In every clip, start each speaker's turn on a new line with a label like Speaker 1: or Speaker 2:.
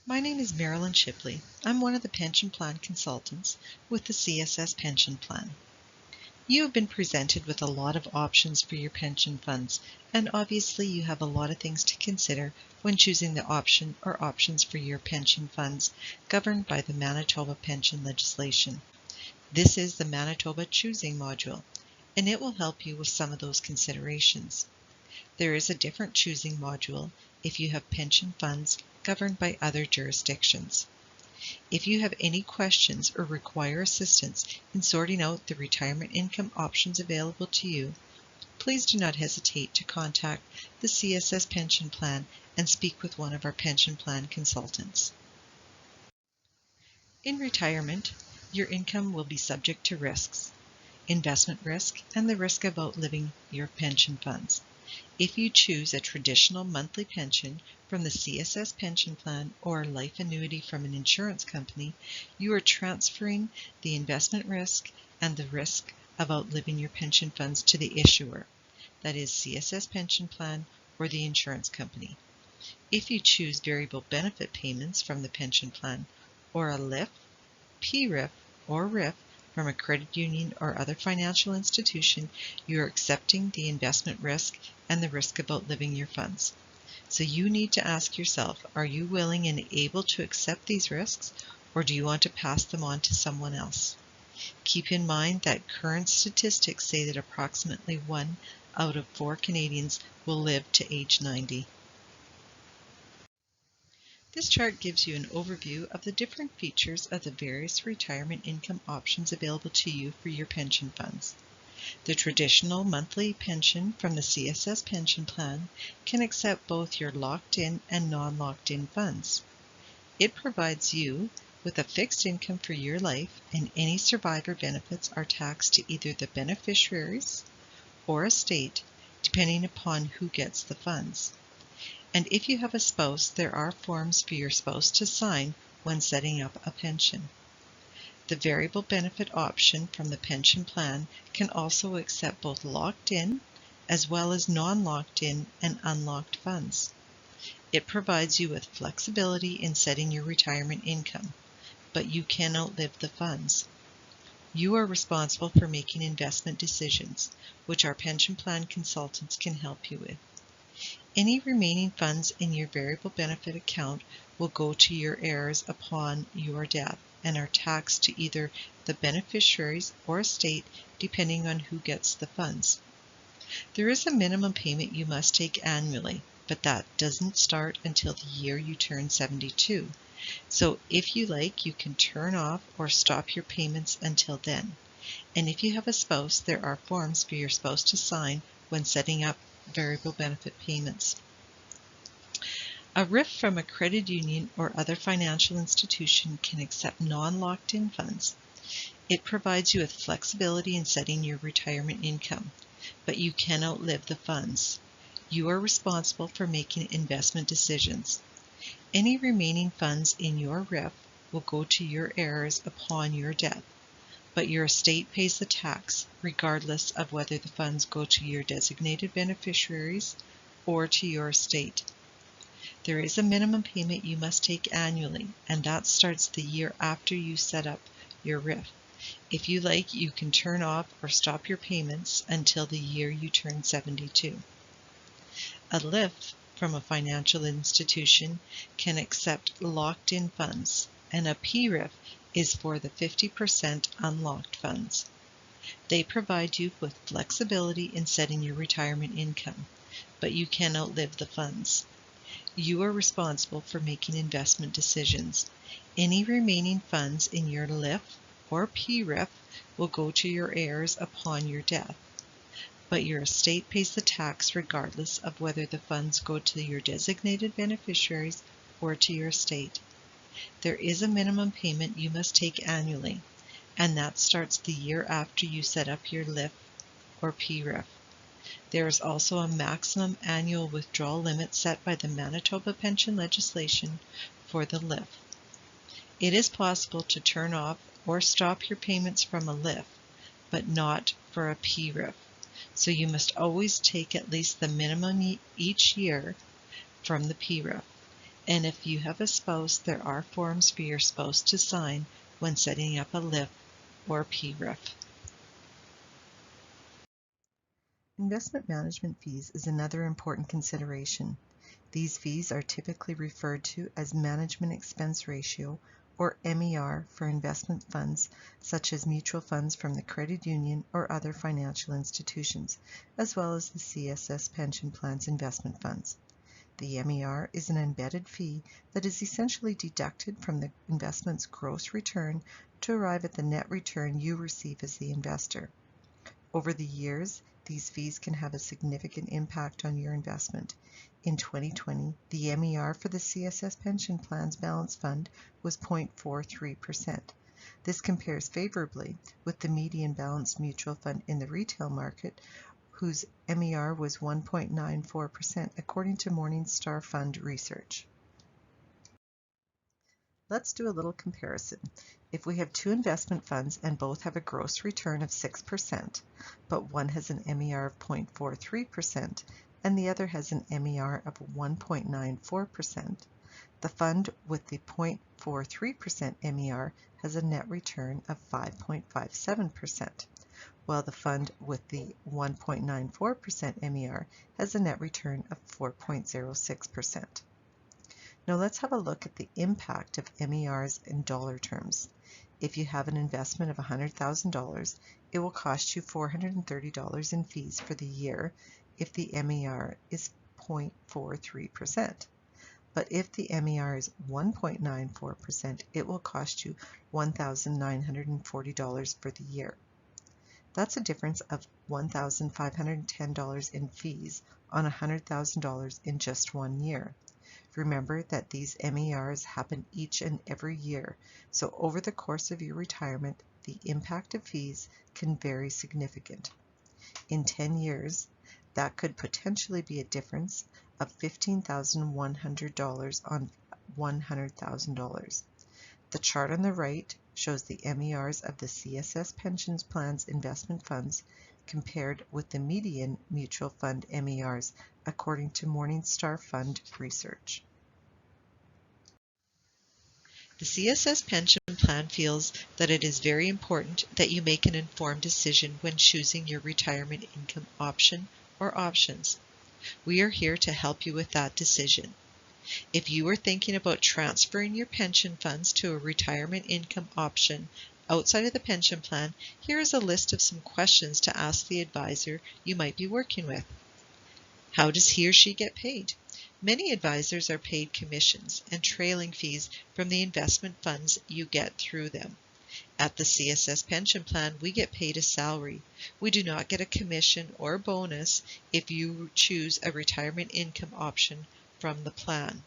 Speaker 1: My name is Marilyn Shipley. I'm one of the pension plan consultants with the CSS Pension Plan. You have been presented with a lot of options for your pension funds, and obviously you have a lot of things to consider when choosing the option or options for your pension funds governed by the Manitoba pension legislation. This is the Manitoba Choosing module, and it will help you with some of those considerations. There is a different choosing module if you have pension funds governed by other jurisdictions. If you have any questions or require assistance in sorting out the retirement income options available to you, please do not hesitate to contact the CSS Pension Plan and speak with one of our pension plan consultants. In retirement, your income will be subject to risks, investment risk, and the risk of outliving your pension funds. If you choose a traditional monthly pension from the CSS Pension Plan or a life annuity from an insurance company, you are transferring the investment risk and the risk of outliving your pension funds to the issuer, that is CSS Pension Plan or the insurance company. If you choose variable benefit payments from the pension plan or a LIF, PRIF, or RIF from a credit union or other financial institution, you are accepting the investment risk and the risk of outliving your funds. So you need to ask yourself, are you willing and able to accept these risks, or do you want to pass them on to someone else? Keep in mind that current statistics say that approximately 1 out of 4 Canadians will live to age 90. This chart gives you an overview of the different features of the various retirement income options available to you for your pension funds. The traditional monthly pension from the CSS Pension Plan can accept both your locked-in and non-locked-in funds. It provides you with a fixed income for your life, and any survivor benefits are taxed to either the beneficiaries or estate, depending upon who gets the funds. And if you have a spouse, there are forms for your spouse to sign when setting up a pension. The variable benefit option from the pension plan can also accept both locked-in as well as non-locked-in and unlocked funds. It provides you with flexibility in setting your retirement income, but you can outlive the funds. You are responsible for making investment decisions, which our pension plan consultants can help you with. Any remaining funds in your variable benefit account will go to your heirs upon your death and are taxed to either the beneficiaries or estate, depending on who gets the funds. There is a minimum payment you must take annually, but that doesn't start until the year you turn 72. So if you like, you can turn off or stop your payments until then. And if you have a spouse, there are forms for your spouse to sign when setting up variable benefit payments. A RIF from a credit union or other financial institution can accept non-locked-in funds. It provides you with flexibility in setting your retirement income, but you can outlive the funds. You are responsible for making investment decisions. Any remaining funds in your RIF will go to your heirs upon your death, but your estate pays the tax regardless of whether the funds go to your designated beneficiaries or to your estate. There is a minimum payment you must take annually, and that starts the year after you set up your RIF. If you like, you can turn off or stop your payments until the year you turn 72. A LIF from a financial institution can accept locked-in funds, and a PRIF is for the 50% unlocked funds. They provide you with flexibility in setting your retirement income, but you can outlive the funds. You are responsible for making investment decisions. Any remaining funds in your LIF or PRIF will go to your heirs upon your death, but your estate pays the tax regardless of whether the funds go to your designated beneficiaries or to your estate. There is a minimum payment you must take annually, and that starts the year after you set up your LIF or PRIF. There is also a maximum annual withdrawal limit set by the Manitoba pension legislation for the LIF. It is possible to turn off or stop your payments from a LIF, but not for a PRIF. So you must always take at least the minimum each year from the PRIF. And if you have a spouse, there are forms for your spouse to sign when setting up a LIF or PRIF. Investment management fees is another important consideration. These fees are typically referred to as management expense ratio, or MER, for investment funds such as mutual funds from the credit union or other financial institutions, as well as the CSS Pension Plan's investment funds. The MER is an embedded fee that is essentially deducted from the investment's gross return to arrive at the net return you receive as the investor. Over the years, these fees can have a significant impact on your investment. In 2020, the MER for the CSS Pension Plan's balance fund was 0.43%. This compares favorably with the median balanced mutual fund in the retail market, whose MER was 1.94% according to Morningstar Fund research. Let's do a little comparison. If we have two investment funds and both have a gross return of 6%, but one has an MER of 0.43% and the other has an MER of 1.94%, the fund with the 0.43% MER has a net return of 5.57%, while the fund with the 1.94% MER has a net return of 4.06%. Now let's have a look at the impact of MERs in dollar terms. If you have an investment of $100,000, it will cost you $430 in fees for the year if the MER is 0.43%. But if the MER is 1.94%, it will cost you $1,940 for the year. That's a difference of $1,510 in fees on $100,000 in just 1 year. Remember that these MERs happen each and every year, so over the course of your retirement, the impact of fees can vary significant. In 10 years, that could potentially be a difference of $15,100 on $100,000. The chart on the right shows the MERs of the CSS Pension Plan's investment funds compared with the median mutual fund MERs according to Morningstar Fund research. The CSS Pension Plan feels that it is very important that you make an informed decision when choosing your retirement income option or options. We are here to help you with that decision. If you are thinking about transferring your pension funds to a retirement income option outside of the pension plan, here is a list of some questions to ask the advisor you might be working with. How does he or she get paid? Many advisors are paid commissions and trailing fees from the investment funds you get through them. At the CSS Pension Plan, we get paid a salary. We do not get a commission or bonus if you choose a retirement income option from the plan.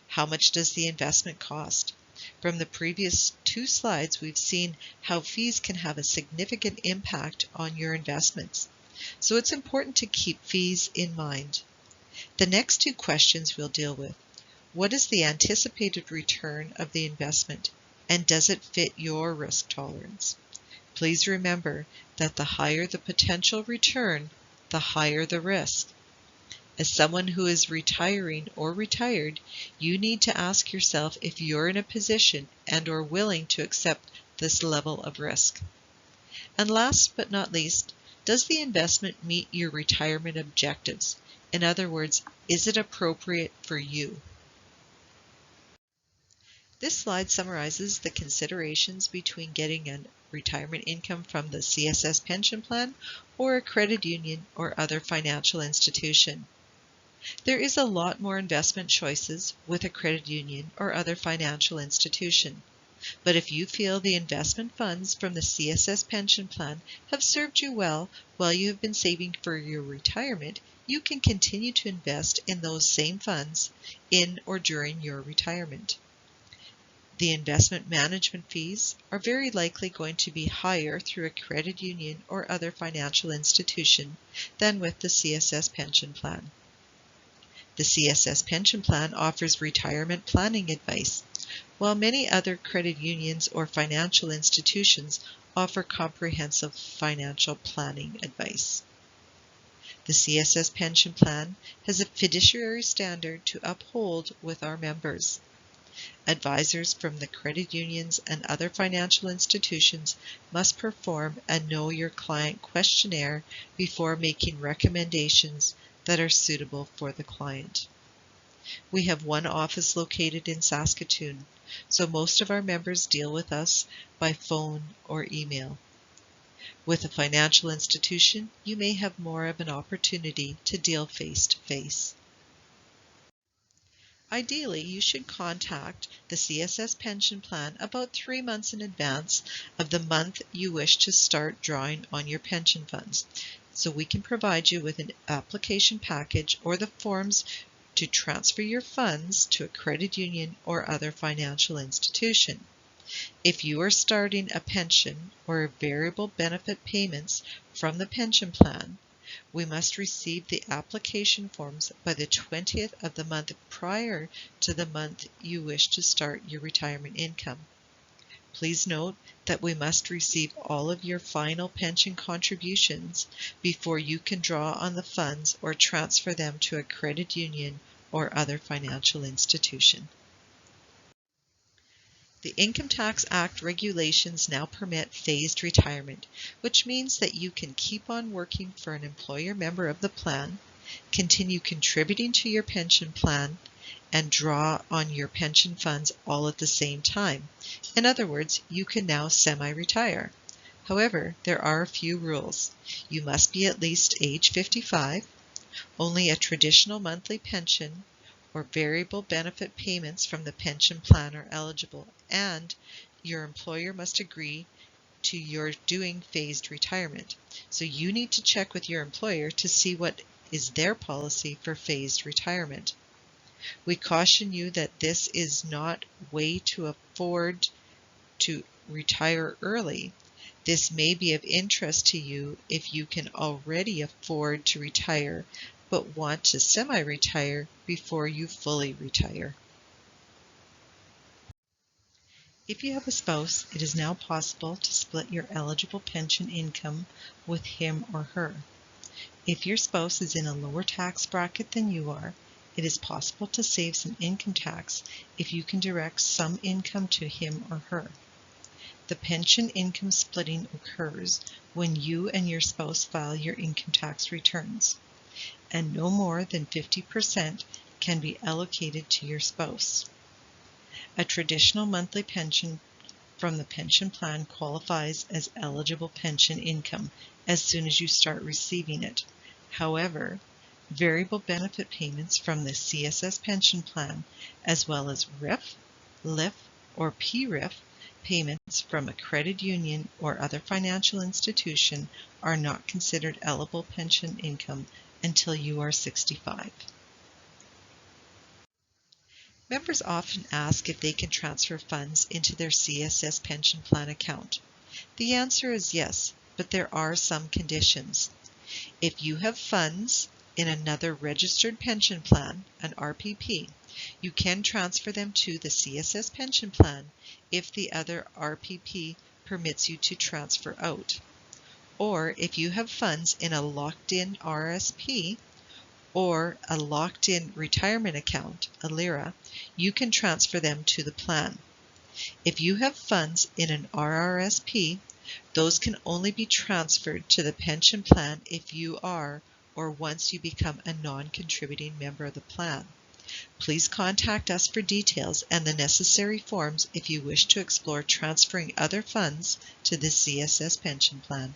Speaker 1: How much does the investment cost? From the previous 2 slides, we've seen how fees can have a significant impact on your investments. So it's important to keep fees in mind. The next 2 questions we'll deal with. What is the anticipated return of the investment, and does it fit your risk tolerance? Please remember that the higher the potential return, the higher the risk. As someone who is retiring or retired, you need to ask yourself if you're in a position and are willing to accept this level of risk. And last but not least, does the investment meet your retirement objectives? In other words, is it appropriate for you? This slide summarizes the considerations between getting a retirement income from the CSS Pension Plan or a credit union or other financial institution. There is a lot more investment choices with a credit union or other financial institution. But if you feel the investment funds from the CSS Pension Plan have served you well while you have been saving for your retirement, you can continue to invest in those same funds in or during your retirement. The investment management fees are very likely going to be higher through a credit union or other financial institution than with the CSS Pension Plan. The CSS Pension Plan offers retirement planning advice, while many other credit unions or financial institutions offer comprehensive financial planning advice. The CSS Pension Plan has a fiduciary standard to uphold with our members. Advisors from the credit unions and other financial institutions must perform a Know Your Client questionnaire before making recommendations that are suitable for the client. We have one office located in Saskatoon, so most of our members deal with us by phone or email. With a financial institution, you may have more of an opportunity to deal face-to-face. Ideally, you should contact the CSS Pension Plan about 3 months in advance of the month you wish to start drawing on your pension funds, so we can provide you with an application package or the forms to transfer your funds to a credit union or other financial institution. If you are starting a pension or variable benefit payments from the pension plan, we must receive the application forms by the 20th of the month prior to the month you wish to start your retirement income. Please note that we must receive all of your final pension contributions before you can draw on the funds or transfer them to a credit union or other financial institution. The Income Tax Act regulations now permit phased retirement, which means that you can keep on working for an employer member of the plan, continue contributing to your pension plan, and draw on your pension funds all at the same time. In other words, you can now semi-retire. However, there are a few rules. You must be at least age 55, only a traditional monthly pension or variable benefit payments from the pension plan are eligible, and your employer must agree to your doing phased retirement. So you need to check with your employer to see what is their policy for phased retirement. We caution you that this is not a way to afford to retire early. This may be of interest to you if you can already afford to retire but want to semi-retire before you fully retire. If you have a spouse, it is now possible to split your eligible pension income with him or her. If your spouse is in a lower tax bracket than you are, it is possible to save some income tax if you can direct some income to him or her. The pension income splitting occurs when you and your spouse file your income tax returns, and no more than 50% can be allocated to your spouse. A traditional monthly pension from the pension plan qualifies as eligible pension income as soon as you start receiving it. However, variable benefit payments from the CSS Pension Plan, as well as RIF, LIF, or PRIF payments from a credit union or other financial institution are not considered eligible pension income until you are 65. Members often ask if they can transfer funds into their CSS Pension Plan account. The answer is yes, but there are some conditions. If you have funds in another registered pension plan, an RPP, you can transfer them to the CSS Pension Plan if the other RPP permits you to transfer out. Or if you have funds in a locked-in RSP or a locked-in retirement account, a LIRA, you can transfer them to the plan. If you have funds in an RRSP, those can only be transferred to the pension plan if you are or once you become a non-contributing member of the plan. Please contact us for details and the necessary forms if you wish to explore transferring other funds to the CSS Pension Plan.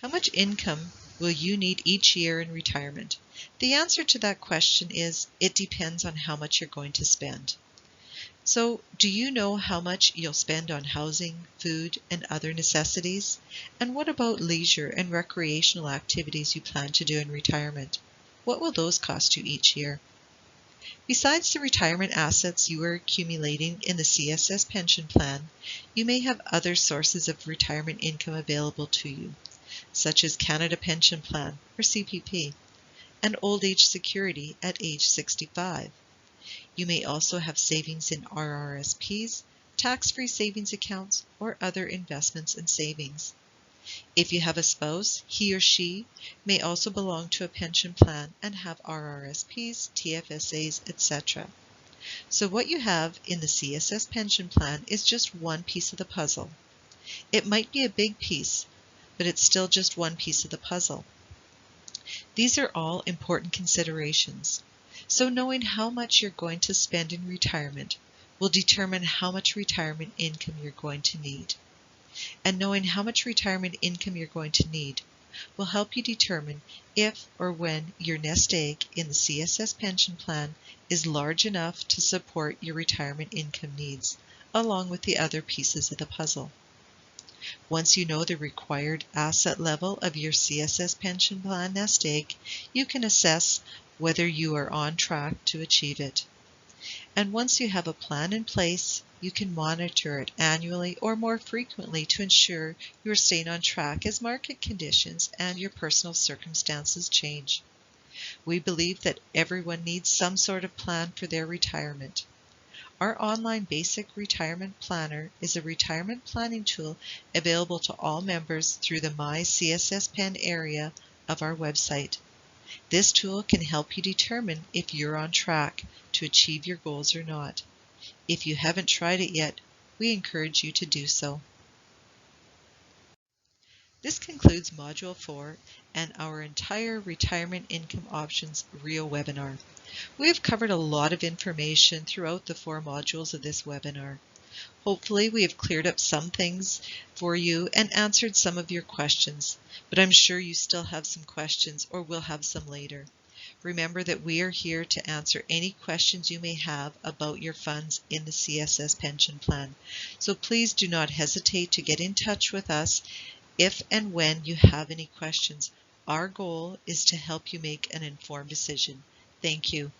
Speaker 1: How much income will you need each year in retirement? The answer to that question is it depends on how much you're going to spend. So, do you know how much you'll spend on housing, food, and other necessities? And what about leisure and recreational activities you plan to do in retirement? What will those cost you each year? Besides the retirement assets you are accumulating in the CSS Pension Plan, you may have other sources of retirement income available to you, such as Canada Pension Plan, or CPP, and Old Age Security at age 65. You may also have savings in RRSPs, tax-free savings accounts, or other investments and savings. If you have a spouse, he or she may also belong to a pension plan and have RRSPs, TFSAs, etc. So what you have in the CSS Pension Plan is just one piece of the puzzle. It might be a big piece, but it's still just one piece of the puzzle. These are all important considerations. So knowing how much you're going to spend in retirement will determine how much retirement income you're going to need. And knowing how much retirement income you're going to need will help you determine if or when your nest egg in the CSS Pension Plan is large enough to support your retirement income needs, along with the other pieces of the puzzle. Once you know the required asset level of your CSS Pension Plan nest egg, you can assess whether you are on track to achieve it. And once you have a plan in place, you can monitor it annually or more frequently to ensure you are staying on track as market conditions and your personal circumstances change. We believe that everyone needs some sort of plan for their retirement. Our online basic retirement planner is a retirement planning tool available to all members through the My CSS Pen area of our website. This tool can help you determine if you're on track to achieve your goals or not. If you haven't tried it yet, we encourage you to do so. This concludes Module 4 and our entire Retirement Income Options RIO webinar. We have covered a lot of information throughout the 4 modules of this webinar. Hopefully we have cleared up some things for you and answered some of your questions, but I'm sure you still have some questions or will have some later. Remember that we are here to answer any questions you may have about your funds in the CSS Pension Plan. So please do not hesitate to get in touch with us if and when you have any questions. Our goal is to help you make an informed decision. Thank you.